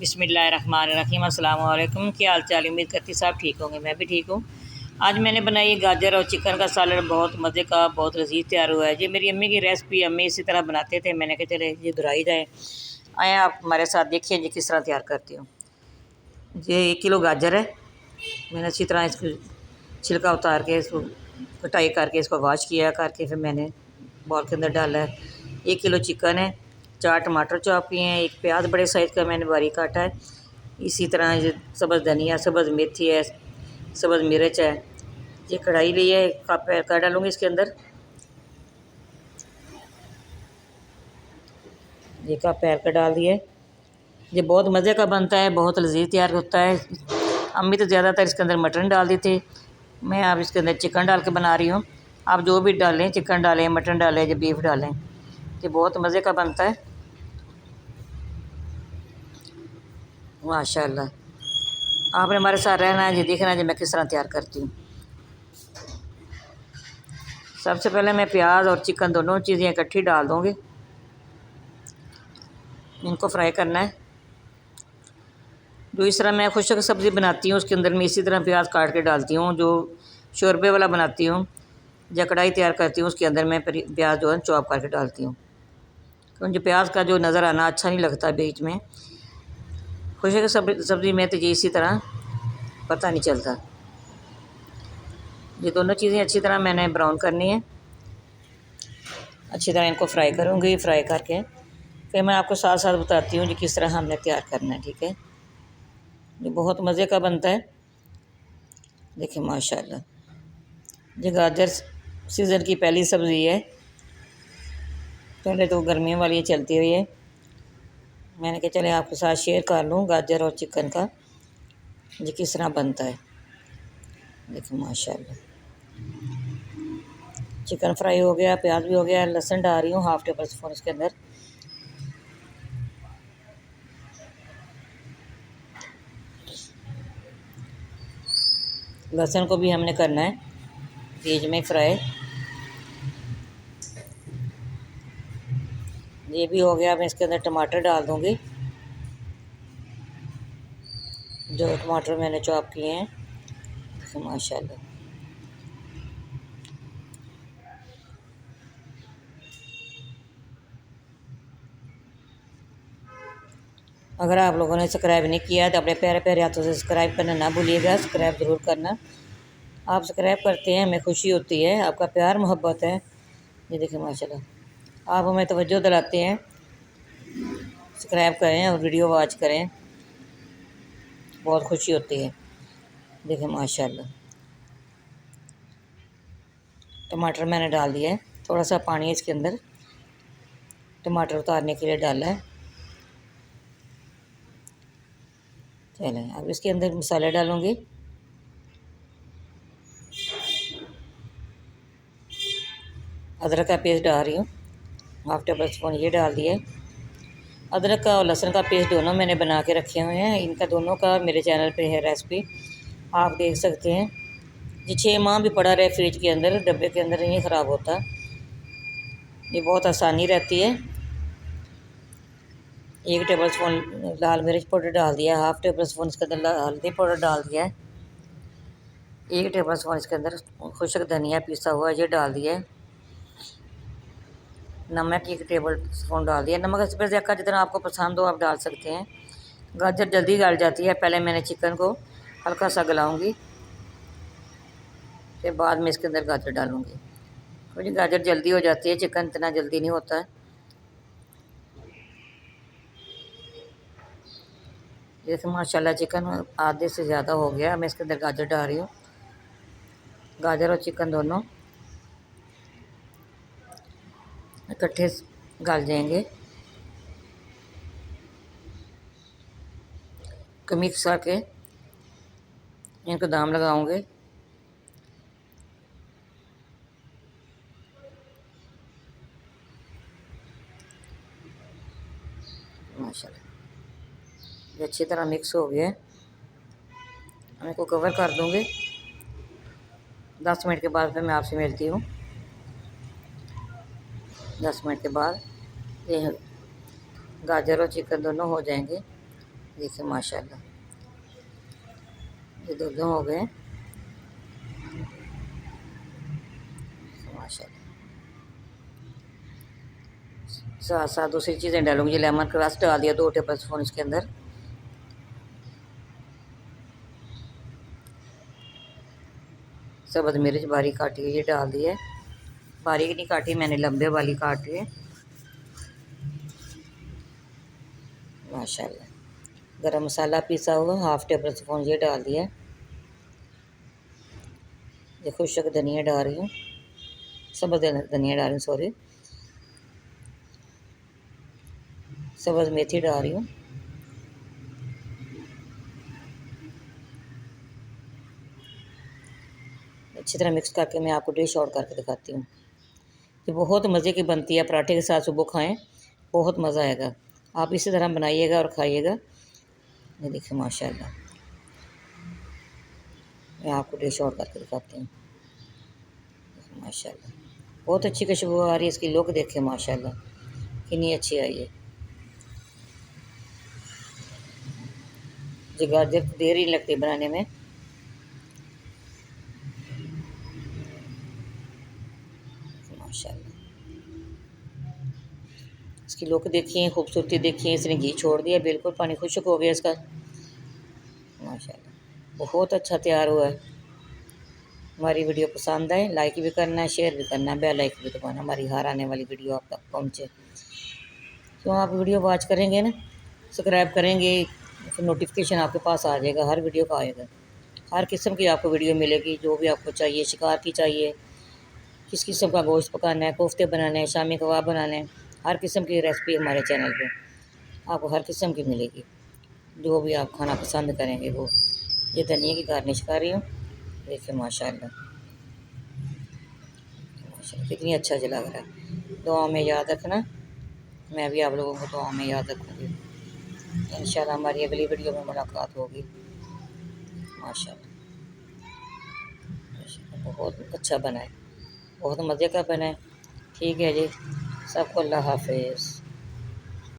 बिस्मिल्लाहिर्रहमानिर्रहीम। अस्सलाम वालेकुम। क्या हाल चाल? उम्मीद करती सब ठीक होंगे, मैं भी ठीक हूँ। आज मैंने बनाई है गाजर और चिकन का सालन, बहुत मज़े का, बहुत लजीज तैयार हुआ है। ये मेरी अम्मी की रेसिपी, अम्मी इसी तरह बनाते थे। मैंने कहा चले ये दोहराई जाए। आए आप हमारे साथ देखिए जी किस तरह तैयार करती हूँ। ये 1 किलो गाजर है। मैंने अच्छी तरह इसको छिलका उतार के, इसको कटाई करके, इसको वॉश किया करके फिर मैंने बॉल के अंदर डाला है। 1 किलो चिकन है, 4 टमाटर चॉप किए हैं, 1 प्याज बड़े साइज़ का मैंने बारीक काटा है। इसी तरह ये सब्ज़ धनिया, सब्ज़ मेथी है, सब्ज़ मिर्च है। ये कढ़ाई ली है, 1 कप कर डालूँगी इसके अंदर। 1 कप कर डाल दिए। ये बहुत मज़े का बनता है, बहुत लजीज तैयार होता है। अम्मी तो ज़्यादातर इसके अंदर मटन डाल दी थी, मैं अब इसके अंदर चिकन डाल के बना रही हूँ। आप जो भी डालें, चिकन डालें, मटन डालें या बीफ डालें, ये बहुत मज़े का बनता है माशाल्लाह। आपने हमारे साथ रहना है, ये देखना है जी मैं किस तरह तैयार करती हूँ। सबसे पहले मैं प्याज और चिकन दोनों चीज़ें इकट्ठी डाल दूँगी, इनको फ्राई करना है। जो इस तरह मैं खुशक सब्ज़ी बनाती हूँ उसके अंदर मैं इसी तरह प्याज काट के डालती हूँ। जो शोरबे वाला बनाती हूँ या कढ़ाई तैयार करती हूँ उसके अंदर मैं प्याज जो है चॉप करके डालती हूँ, क्योंकि प्याज का जो नज़र आना अच्छा नहीं लगता बीच में। खुशक सब्ज़ी में तो ये इसी तरह पता नहीं चलता। ये दोनों चीज़ें अच्छी तरह मैंने ब्राउन करनी है, अच्छी तरह इनको फ्राई करूँगी। फ्राई करके फिर मैं आपको साथ साथ बताती हूँ कि किस तरह हमने तैयार करना है, ठीक है। ये बहुत मज़े का बनता है। देखिए माशाल्लाह, ये गाजर सीज़न की पहली सब्ज़ी है, पहले तो गर्मियों वाली चलती हुई है। मैंने कहा चले आपके साथ शेयर कर लूँ गाजर और चिकन का ये किस तरह बनता है। देखिए माशाल्लाह, चिकन फ्राई हो गया, प्याज भी हो गया, लहसुन डाल रही हूँ 1/2 टेबल स्पून इसके अंदर। लहसुन को भी हमने करना है बीच में फ्राई। ये भी हो गया। मैं इसके अंदर टमाटर डाल दूँगी, जो टमाटर मैंने चॉप किए हैं। तो माशाल्लाह अगर आप लोगों ने सब्सक्राइब नहीं किया तो अपने प्यारे प्यारे हाथों से सब्सक्राइब करना ना भूलिएगा। सब्सक्राइब ज़रूर करना, आप सब्सक्राइब करते हैं हमें खुशी होती है, आपका प्यार मोहब्बत है। ये देखिए माशाल्लाह, आप हमें तवज्जो दिलाते हैं। सब्सक्राइब करें और वीडियो वॉच करें, बहुत खुशी होती है। देखिए माशाल्लाह, टमाटर मैंने डाल दिया है, थोड़ा सा पानी इसके अंदर टमाटर उतारने के लिए डाला है। चलें अब इसके अंदर मसाले डालूँगी। अदरक का पेस्ट डाल रही हूँ, 1/2 टेबल स्पून ये डाल दिया है। अदरक का और लहसुन का पेस्ट दोनों मैंने बना के रखे हुए हैं, इनका दोनों का मेरे चैनल पे है रेसिपी, आप देख सकते हैं। ये 6 माह भी पड़ा रहे फ्रिज के अंदर, डब्बे के अंदर नहीं ख़राब होता, ये बहुत आसानी रहती है। 1 टेबल स्पून लाल मिर्च पाउडर डाल दिया, 1/2 टेबल स्पून इसके अंदर हल्दी पाउडर डाल दिया है, 1 टेबल स्पून इसके अंदर खुशक धनिया पिसा हुआ ये डाल दिया है। नमक 1 टेबल स्पून डाल दिया। नमक इस पर ज़ायका जितना आपको पसंद हो आप डाल सकते हैं। गाजर जल्दी गल जाती है, पहले मैंने चिकन को हल्का सा गलाऊंगी, फिर बाद में इसके अंदर गाजर डालूंगी, क्योंकि गाजर जल्दी हो जाती है, चिकन इतना जल्दी नहीं होता है। जैसे माशाल्लाह चिकन आधे से ज़्यादा हो गया, मैं इसके अंदर गाजर डाल रही हूँ। गाजर और चिकन दोनों इकट्ठे गल जाएंगे, मिक्स करके इनको दाम लगाऊंगे। माशाल्लाह ये अच्छी तरह मिक्स हो गया है, मैं इसको कवर कर दूंगी। 10 मिनट के बाद फिर मैं आपसे मिलती हूँ। 10 मिनट के बाद ये गाजर और चिकन दोनों हो जाएंगे। देखिए माशाल्लाह ये दोनों हो गए माशाल्लाह। साथ साथ दूसरी चीज़ें डालूंगी, लेमन क्रश डाल दिया 2 टेबल स्पून इसके अंदर। सब्ज़ मिर्च बारीक काटी हुई ये डाल दी है, बारीक नहीं काटी मैंने, लंबे वाली काटी है माशाल्लाह। गरम मसाला पिसा हुआ 1/2 टेबल स्पून ये डाल दिया। ये खुशक धनिया डाल रही हूँ, सब्ज़ धनिया डाल रही हूँ, सॉरी सब्ज़ मेथी डाल रही हूँ। अच्छी तरह मिक्स करके मैं आपको डिश आउट करके दिखाती हूँ। ये बहुत मज़े की बनती है, पराठे के साथ सुबह खाएं, बहुत मज़ा आएगा। आप इसी तरह बनाइएगा और खाइएगा। ये देखिए माशाल्लाह, मैं आपको डिश आउट करके दिखाती हूँ। माशाल्लाह बहुत अच्छी खुशबू आ रही है, इसकी लुक देखें माशाल्लाह कितनी अच्छी आई है। जो गाजर देर ही लगती है बनाने में। माशाल्लाह इसकी लुक देखिए, खूबसूरती देखिए, इसने घी छोड़ दिया, बिल्कुल पानी खुश्क हो गया इसका। माशाल्लाह बहुत अच्छा तैयार हुआ है। हमारी वीडियो पसंद आए लाइक भी करना है, शेयर भी करना है, बेल आइकन भी दबाना, हमारी हर आने वाली वीडियो आप तक पहुँचे। क्यों आप वीडियो वॉच करेंगे ना, सब्सक्राइब करेंगे, फिर नोटिफिकेशन आपके पास आ जाएगा, हर वीडियो का आएगा। हर किस्म की आपको वीडियो मिलेगी, जो भी आपको चाहिए, शिकार की चाहिए, किस किस्म का गोश्त पकाना है, कोफ्ते बनाने हैं, शामी कबाब बनाने हैं, हर किस्म की रेसिपी हमारे चैनल पे आपको हर किस्म की मिलेगी, जो भी आप खाना पसंद करेंगे वो। ये धनिया की गार्निश कर रही हूँ, देखिए माशाल्लाह माशाल्लाह कितनी अच्छा सा लग रहा है। दुआ में याद रखना, मैं भी आप लोगों को दुआ में याद रखूँगी। इंशाल्लाह हमारी अगली वीडियो में मुलाकात होगी। माशाल्लाह माशाल्लाह बहुत अच्छा बना है, बहुत मज़े का बना है। ठीक है जी, सबको अल्लाह हाफ़िज़।